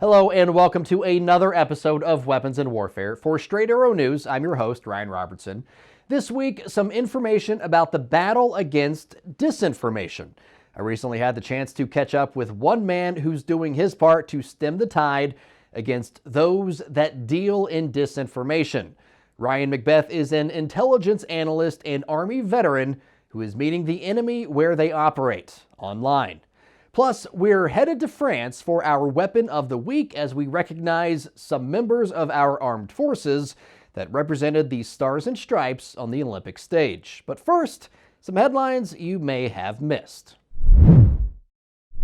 Hello and welcome to another episode of Weapons and Warfare. For Straight Arrow News, I'm your host, Ryan Robertson. This week, some information about the battle against disinformation. I recently had the chance to catch up with one man who's doing his part to stem the tide against those that deal in disinformation. Ryan McBeth is an intelligence analyst and Army veteran who is meeting the enemy where they operate, online. Plus, we're headed to France for our Weapon of the Week as we recognize some members of our armed forces that represented the Stars and Stripes on the Olympic stage. But first, some headlines you may have missed.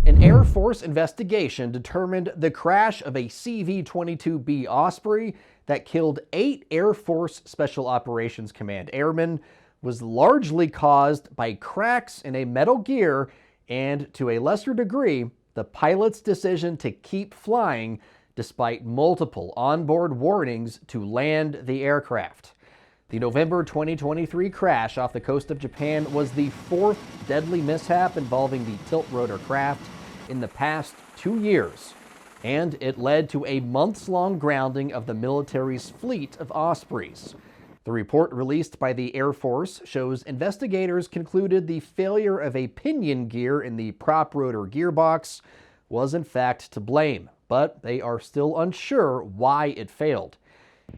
An Air Force investigation determined the crash of a CV-22B Osprey that killed 8 Air Force Special Operations Command airmen was largely caused by cracks in a metal gear and, to a lesser degree, the pilot's decision to keep flying despite multiple onboard warnings to land the aircraft. The November 2023 crash off the coast of Japan was the 4th deadly mishap involving the tilt-rotor craft in the past 2 years, and it led to a months-long grounding of the military's fleet of Ospreys. The report released by the Air Force shows investigators concluded the failure of a pinion gear in the prop rotor gearbox was in fact to blame, but they are still unsure why it failed.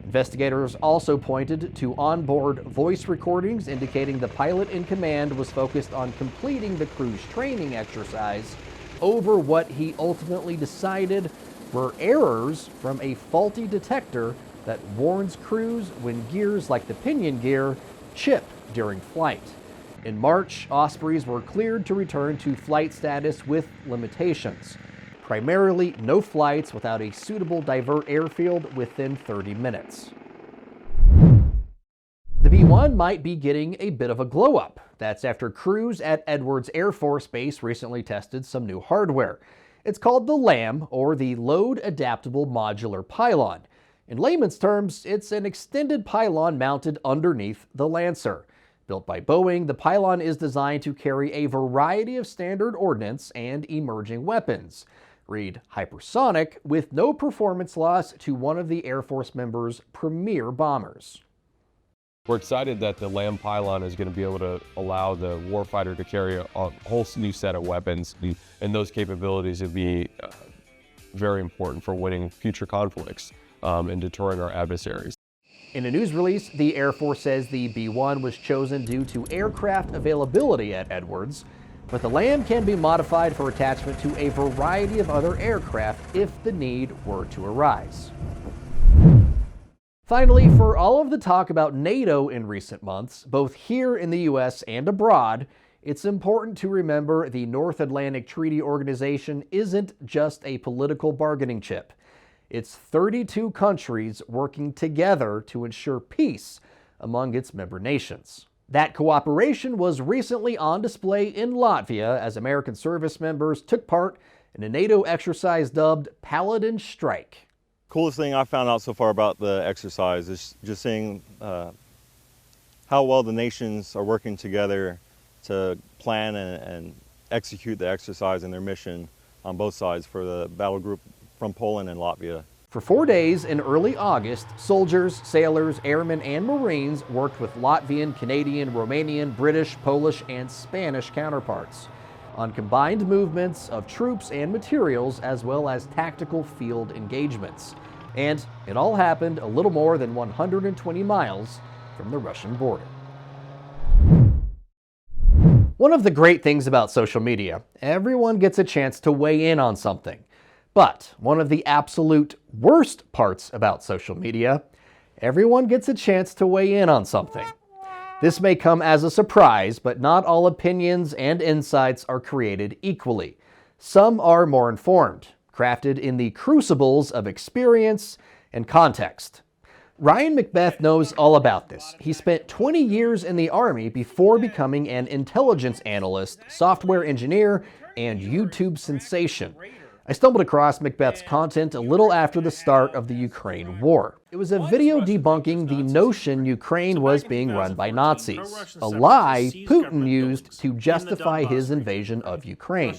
Investigators also pointed to onboard voice recordings indicating the pilot in command was focused on completing the crew's training exercise over what he ultimately decided were errors from a faulty detector that warns crews when gears like the pinion gear chip during flight. In March, Ospreys were cleared to return to flight status with limitations, primarily no flights without a suitable divert airfield within 30 minutes. The B-1 might be getting a bit of a glow-up. That's after crews at Edwards Air Force Base recently tested some new hardware. It's called the LAM, or the Load Adaptable Modular Pylon. In layman's terms, it's an extended pylon mounted underneath the Lancer. Built by Boeing, the pylon is designed to carry a variety of standard ordnance and emerging weapons. Read hypersonic, with no performance loss to one of the Air Force members' premier bombers. We're excited that the LAM pylon is going to be able to allow the warfighter to carry a whole new set of weapons, and those capabilities would be very important for winning future conflicts and deterring our adversaries. In a news release, the Air Force says the B-1 was chosen due to aircraft availability at Edwards, but the LAM can be modified for attachment to a variety of other aircraft if the need were to arise. Finally, for all of the talk about NATO in recent months, both here in the US and abroad, it's important to remember the North Atlantic Treaty Organization isn't just a political bargaining chip. It's 32 countries working together to ensure peace among its member nations. That cooperation was recently on display in Latvia as American service members took part in a NATO exercise dubbed Paladin Strike. Coolest thing I found out so far about the exercise is just seeing how well the nations are working together to plan and execute the exercise and their mission on both sides for the battle group from Poland and Latvia. For 4 days in early August, soldiers, sailors, airmen, and Marines worked with Latvian, Canadian, Romanian, British, Polish, and Spanish counterparts on combined movements of troops and materials as well as tactical field engagements. And it all happened a little more than 120 miles from the Russian border. One of the great things about social media, everyone gets a chance to weigh in on something. But one of the absolute worst parts about social media, everyone gets a chance to weigh in on something. This may come as a surprise, but not all opinions and insights are created equally. Some are more informed, crafted in the crucibles of experience and context. Ryan McBeth knows all about this. He spent 20 years in the Army before becoming an intelligence analyst, software engineer, and YouTube sensation. I stumbled across McBeth's content a little after the start of the Ukraine war. It was a video debunking the notion Ukraine was being run by Nazis, a lie Putin used to justify his invasion of Ukraine.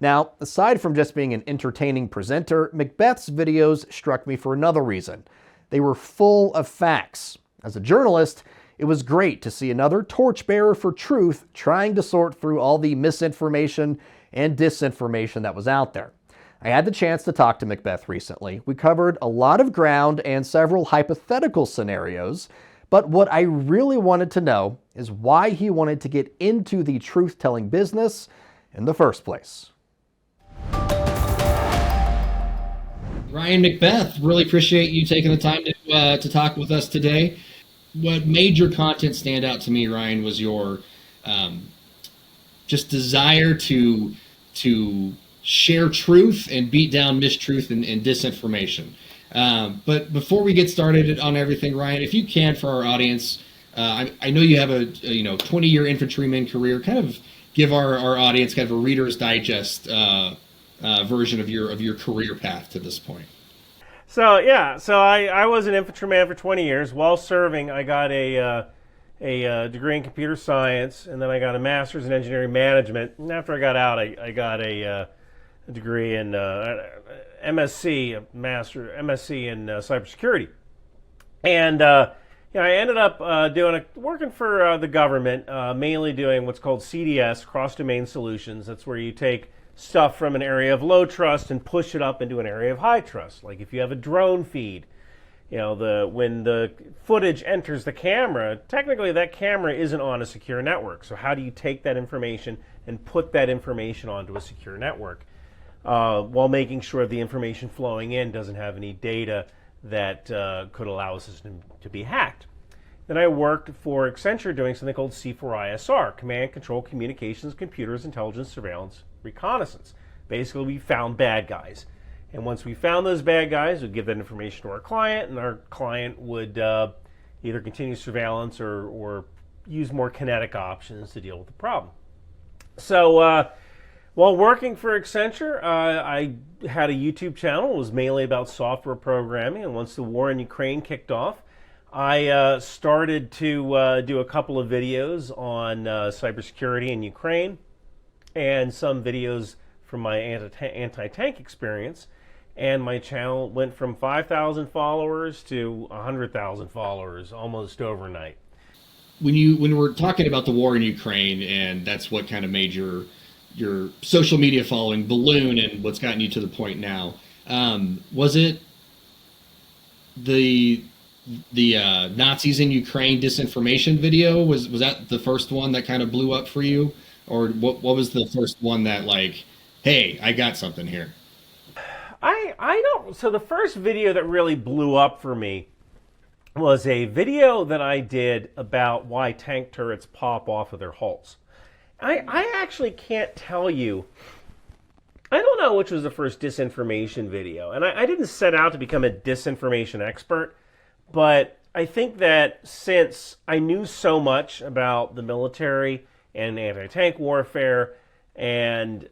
Now, aside from just being an entertaining presenter, McBeth's videos struck me for another reason. They were full of facts. As a journalist, it was great to see another torchbearer for truth trying to sort through all the misinformation and disinformation that was out there. I had the chance to talk to McBeth recently. We covered a lot of ground and several hypothetical scenarios, but what I really wanted to know is why he wanted to get into the truth-telling business in the first place. Ryan McBeth, really appreciate you taking the time to talk with us today. What made your content stand out to me, Ryan, was your just desire to share truth and beat down mistruth and disinformation. But before we get started on everything, Ryan, if you can, for our audience, I know you have a 20-year infantryman career. Kind of give our audience kind of a Reader's Digest version of your career path to this point. So I was an infantryman for 20 years. While serving, I got a degree in computer science, and then I got a master's in engineering management. And after I got out, I got a degree in MSc in cybersecurity. And I ended up working for the government, mainly doing what's called CDS, cross-domain solutions. That's where you take stuff from an area of low trust and push it up into an area of high trust. Like if you have a drone feed, when the footage enters the camera, technically that camera isn't on a secure network. So how do you take that information and put that information onto a secure network while making sure the information flowing in doesn't have any data that could allow a system to be hacked? Then I worked for Accenture doing something called C4ISR, Command, Control, Communications, Computers, Intelligence, Surveillance, Reconnaissance. Basically, we found bad guys. And once we found those bad guys, we'd give that information to our client, and our client would either continue surveillance or use more kinetic options to deal with the problem. So while working for Accenture, I had a YouTube channel. It was mainly about software programming, and once the war in Ukraine kicked off, I started to do a couple of videos on cybersecurity in Ukraine and some videos from my anti-tank experience. And my channel went from 5,000 followers to 100,000 followers almost overnight. When we're talking about the war in Ukraine, and that's what kind of made your social media following balloon and what's gotten you to the point now, was it the Nazis in Ukraine disinformation video? Was that the first one that kind of blew up for you? Or what was the first one that, like, hey, I got something here? I don't. So the first video that really blew up for me was a video that I did about why tank turrets pop off of their hulls. I actually can't tell you. I don't know which was the first disinformation video. And I didn't set out to become a disinformation expert, but I think that since I knew so much about the military and anti-tank warfare, and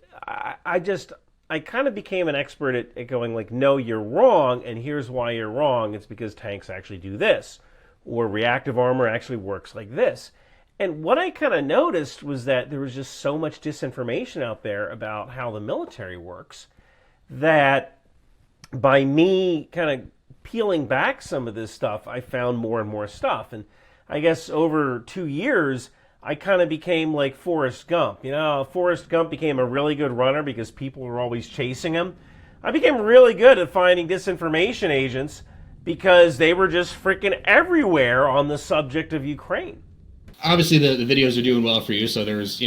I kind of became an expert at going like, no, you're wrong, and here's why you're wrong. It's because tanks actually do this, or reactive armor actually works like this. And what I kind of noticed was that there was just so much disinformation out there about how the military works that by me kind of peeling back some of this stuff, I found more and more stuff. And I guess over 2 years, I kind of became like Forrest Gump. Forrest Gump became a really good runner because people were always chasing him. I became really good at finding disinformation agents because they were just freaking everywhere on the subject of Ukraine. Obviously, the videos are doing well for you, so there's,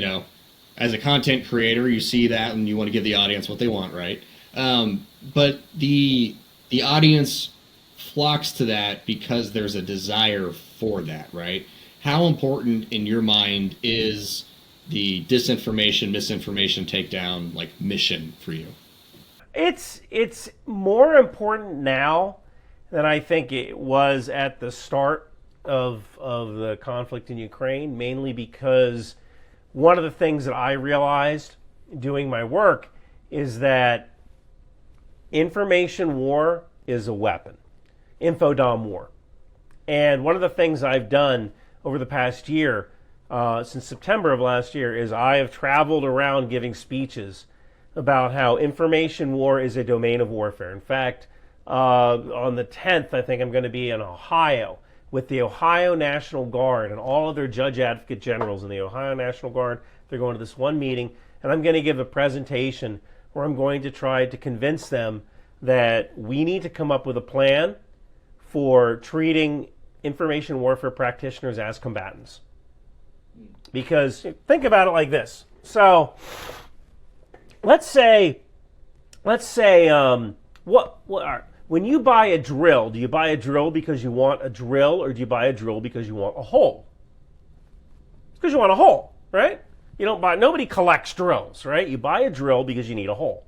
as a content creator, you see that and you want to give the audience what they want, right? But the audience flocks to that because there's a desire for that, right? How important in your mind is the disinformation, misinformation takedown mission for you? It's more important now than I think it was at the start of the conflict in Ukraine, mainly because one of the things that I realized doing my work is that Information war is a weapon. Infodom war. And one of the things I've done over the past year, since September of last year, is I have traveled around giving speeches about how information war is a domain of warfare. In fact, on the 10th, I think I'm going to be in Ohio with the Ohio National Guard and all of their judge advocate generals in the Ohio National Guard. They're going to this one meeting, and I'm going to give a presentation where I'm going to try to convince them that we need to come up with a plan for treating information warfare practitioners as combatants. Because think about it like this. So let's say when you buy a drill, do you buy a drill because you want a drill, or do you buy a drill because you want a hole? It's because you want a hole, right? Nobody collects drills, right? You buy a drill because you need a hole.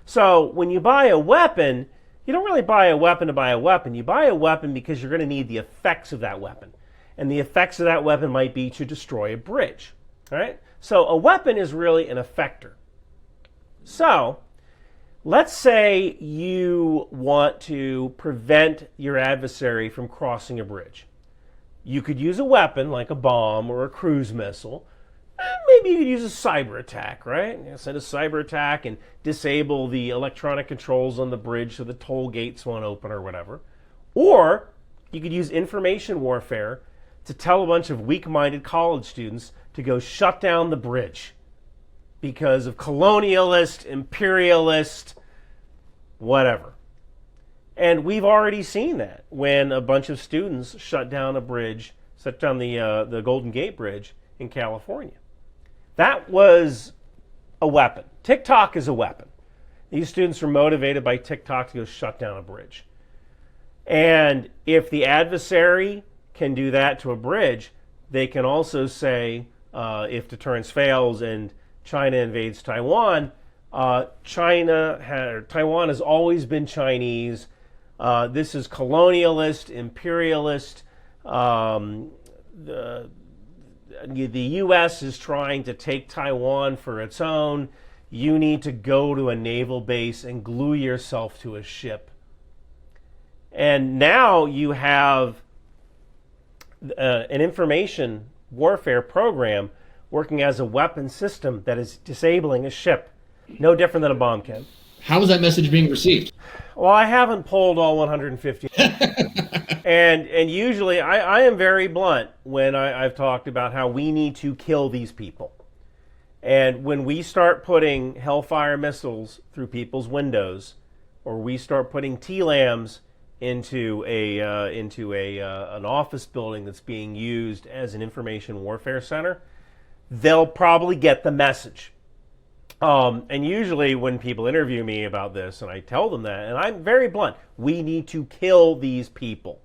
So when you buy a weapon, you don't really buy a weapon to buy a weapon. You buy a weapon because you're going to need the effects of that weapon. And the effects of that weapon might be to destroy a bridge, right? So a weapon is really an effector. So let's say you want to prevent your adversary from crossing a bridge. You could use a weapon like a bomb or a cruise missile. Maybe you could use a cyber attack, right? Send a cyber attack and disable the electronic controls on the bridge so the toll gates won't open or whatever. Or you could use information warfare to tell a bunch of weak-minded college students to go shut down the bridge because of colonialist, imperialist, whatever. And we've already seen that when a bunch of students shut down a bridge, shut down the Golden Gate Bridge in California. That was a weapon. TikTok is a weapon. These students were motivated by TikTok to go shut down a bridge. And if the adversary can do that to a bridge, they can also say, if deterrence fails and China invades Taiwan, Taiwan has always been Chinese. This is colonialist, imperialist. The U.S. is trying to take Taiwan for its own. You need to go to a naval base and glue yourself to a ship. And now you have an information warfare program working as a weapon system that is disabling a ship. No different than a bomb can. How is that message being received? Well, I haven't polled all 150. And usually I am very blunt when I've talked about how we need to kill these people. And when we start putting Hellfire missiles through people's windows, or we start putting TLAMs into an office building that's being used as an information warfare center, they'll probably get the message. And usually when people interview me about this, and I tell them that, and I'm very blunt, we need to kill these people.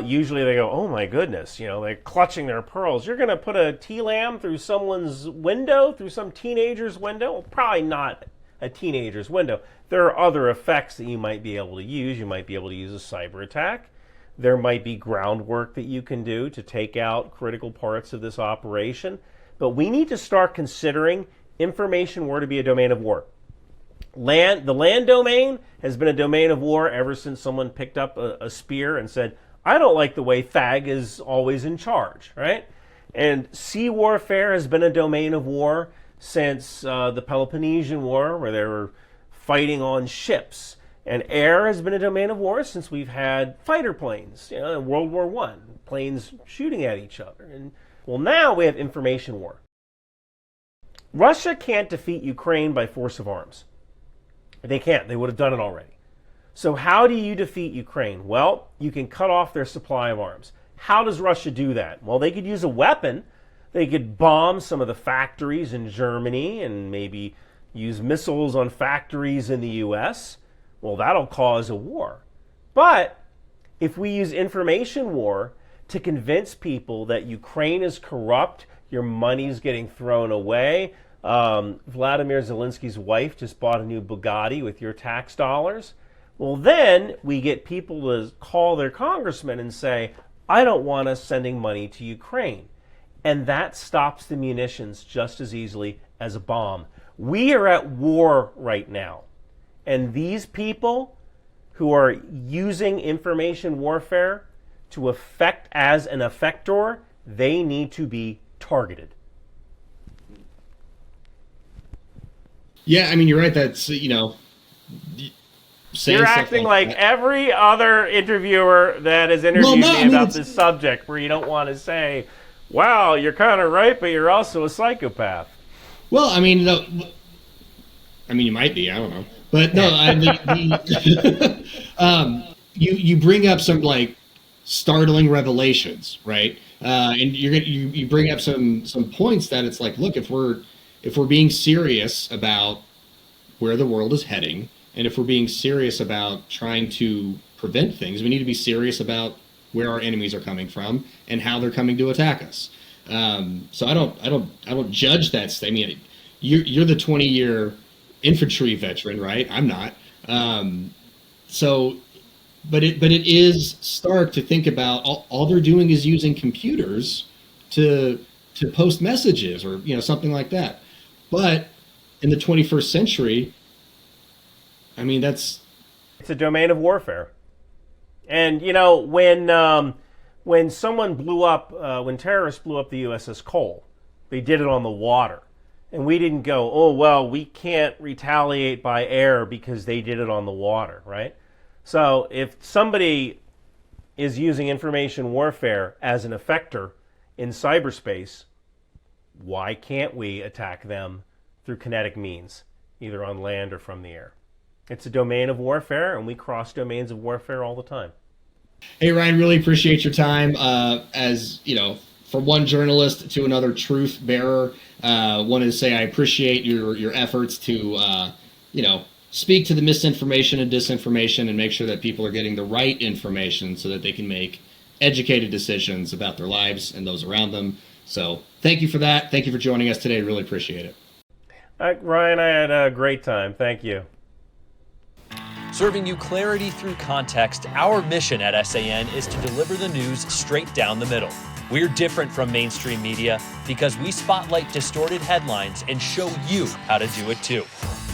Usually they go, oh my goodness, they're clutching their pearls. You're going to put a TLAM through someone's window, through some teenager's window? Well, probably not a teenager's window. There are other effects that you might be able to use. You might be able to use a cyber attack. There might be groundwork that you can do to take out critical parts of this operation. But we need to start considering information war to be a domain of war. The land domain has been a domain of war ever since someone picked up a spear and said, I don't like the way Thag is always in charge, right? And sea warfare has been a domain of war since the Peloponnesian War, where they were fighting on ships. And air has been a domain of war since we've had fighter planes, in World War I, planes shooting at each other. And well, now we have information war. Russia can't defeat Ukraine by force of arms. They can't. They would have done it already. So how do you defeat Ukraine? Well, you can cut off their supply of arms. How does Russia do that? Well, they could use a weapon. They could bomb some of the factories in Germany and maybe use missiles on factories in the U.S. Well, that'll cause a war. But if we use information war to convince people that Ukraine is corrupt, your money's getting thrown away, Vladimir Zelensky's wife just bought a new Bugatti with your tax dollars, well, then we get people to call their congressman and say, I don't want us sending money to Ukraine. And that stops the munitions just as easily as a bomb. We are at war right now. And these people who are using information warfare to affect as an effector, they need to be targeted. Yeah, I mean, you're right. That's, You're acting like every other interviewer that has interviewed me about this subject, where you don't want to say, wow, you're kind of right, but you're also a psychopath. Well, I mean, you might be. I don't know. But no, you bring up some like startling revelations, right? And you bring up some points that it's like, look, if we're being serious about where the world is heading, and if we're being serious about trying to prevent things, we need to be serious about where our enemies are coming from and how they're coming to attack us. So I don't judge that. I mean, you're the 20-year infantry veteran, right? I'm not. But it is stark to think about all they're doing is using computers to post messages or something like that. But in the 21st century, I mean, it's a domain of warfare. And when someone blew up, when terrorists blew up the USS Cole, they did it on the water. And we didn't go, oh, well, we can't retaliate by air because they did it on the water, right? So if somebody is using information warfare as an effector in cyberspace, why can't we attack them through kinetic means, either on land or from the air? It's a domain of warfare, and we cross domains of warfare all the time. Hey, Ryan, really appreciate your time. As from one journalist to another truth bearer, wanted to say I appreciate your efforts to speak to the misinformation and disinformation and make sure that people are getting the right information so that they can make educated decisions about their lives and those around them. So thank you for that. Thank you for joining us today. Really appreciate it. Ryan, I had a great time. Thank you. Serving you clarity through context, our mission at SAN is to deliver the news straight down the middle. We're different from mainstream media because we spotlight distorted headlines and show you how to do it too.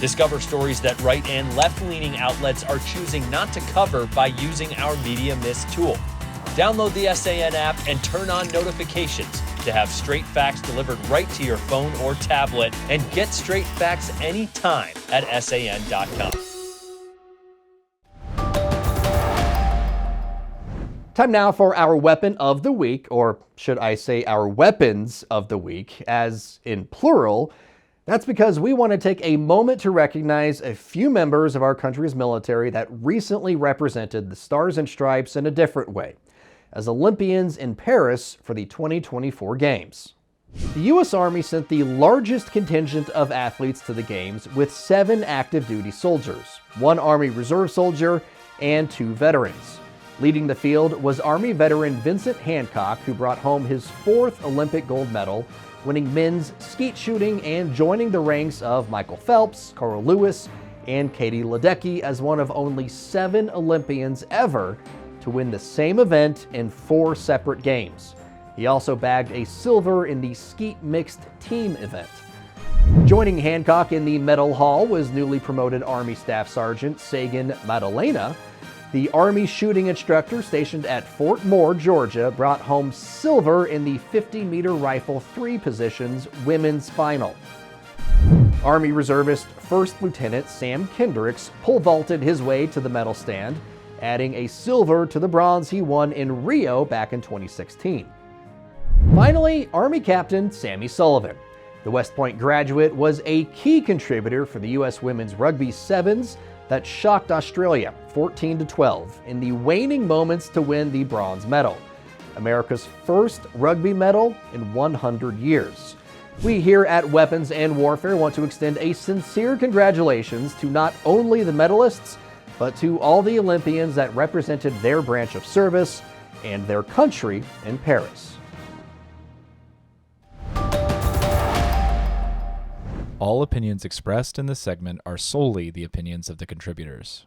Discover stories that right and left-leaning outlets are choosing not to cover by using our Media Mist tool. Download the SAN app and turn on notifications to have straight facts delivered right to your phone or tablet, and get straight facts anytime at SAN.com. Time now for our weapon of the week, or should I say our weapons of the week, as in plural. That's because we want to take a moment to recognize a few members of our country's military that recently represented the Stars and Stripes in a different way, as Olympians in Paris for the 2024 Games. The U.S. Army sent the largest contingent of athletes to the Games with 7 active duty soldiers, 1 Army Reserve soldier, and 2 veterans. Leading the field was Army veteran Vincent Hancock, who brought home his 4th Olympic gold medal, winning men's skeet shooting and joining the ranks of Michael Phelps, Carl Lewis, and Katie Ledecky as one of only 7 Olympians ever to win the same event in 4 separate games. He also bagged a silver in the skeet mixed team event. Joining Hancock in the medal hall was newly promoted Army Staff Sergeant Sagan Madalena. The Army shooting instructor stationed at Fort Moore, Georgia, brought home silver in the 50-meter rifle 3 positions women's final. Army Reservist First Lieutenant Sam Kendricks pole vaulted his way to the medal stand, adding a silver to the bronze he won in Rio back in 2016. Finally, Army Captain Sammy Sullivan. The West Point graduate was a key contributor for the U.S. women's rugby sevens that shocked Australia 14-12 in the waning moments to win the bronze medal, America's first rugby medal in 100 years. We here at Weapons and Warfare want to extend a sincere congratulations to not only the medalists, but to all the Olympians that represented their branch of service and their country in Paris. All opinions expressed in this segment are solely the opinions of the contributors.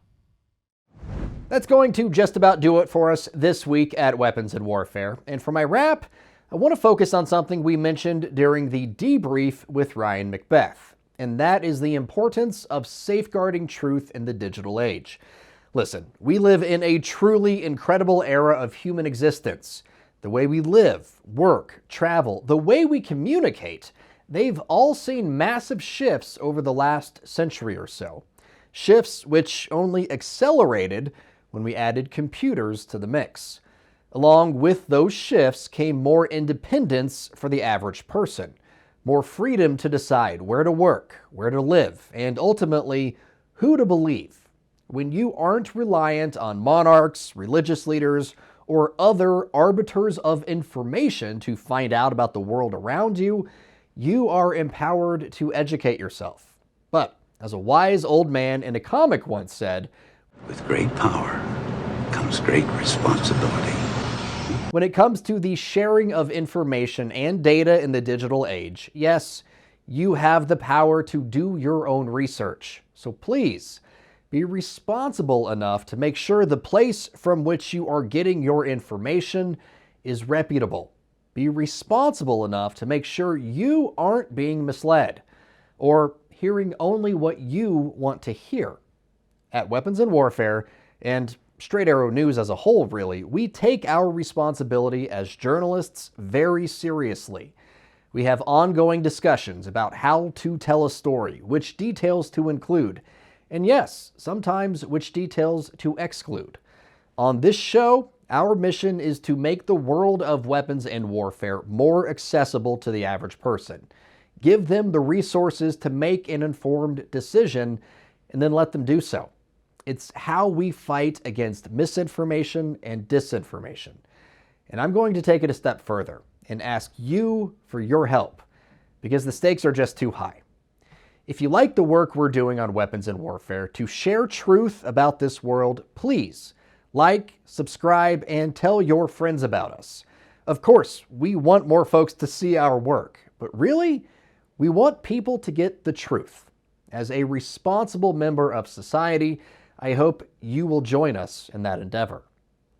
That's going to just about do it for us this week at Weapons and Warfare. And for my wrap, I want to focus on something we mentioned during the debrief with Ryan McBeth. and that is the importance of safeguarding truth in the digital age. Listen, we live in a truly incredible era of human existence. The way we live, work, travel, the way we communicate, they've all seen massive shifts over the last century or so. Shifts which only accelerated when we added computers to the mix. Along with those shifts came more independence for the average person, more freedom to decide where to work, where to live, and ultimately, who to believe. When you aren't reliant on monarchs, religious leaders, or other arbiters of information to find out about the world around you, you are empowered to educate yourself. But, as a wise old man in a comic once said, "With great power comes great responsibility." When it comes to the sharing of information and data in the digital age, yes, you have the power to do your own research. So please, be responsible enough to make sure the place from which you are getting your information is reputable. Be responsible enough to make sure you aren't being misled or hearing only what you want to hear. At Weapons and Warfare, and Straight Arrow News as a whole really, we take our responsibility as journalists very seriously. We have ongoing discussions about how to tell a story, which details to include, and yes, sometimes which details to exclude. On this show, our mission is to make the world of weapons and warfare more accessible to the average person. Give them the resources to make an informed decision, and then let them do so. It's how we fight against misinformation and disinformation. And I'm going to take it a step further and ask you for your help, because the stakes are just too high. If you like the work we're doing on Weapons and Warfare to share truth about this world, please like, subscribe, and tell your friends about us. Of course, we want more folks to see our work, but really, we want people to get the truth. As a responsible member of society, I hope you will join us in that endeavor.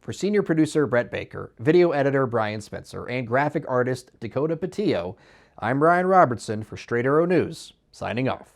For senior producer Brett Baker, video editor Brian Spencer, and graphic artist Dakota Patillo, I'm Ryan Robertson for Straight Arrow News, signing off.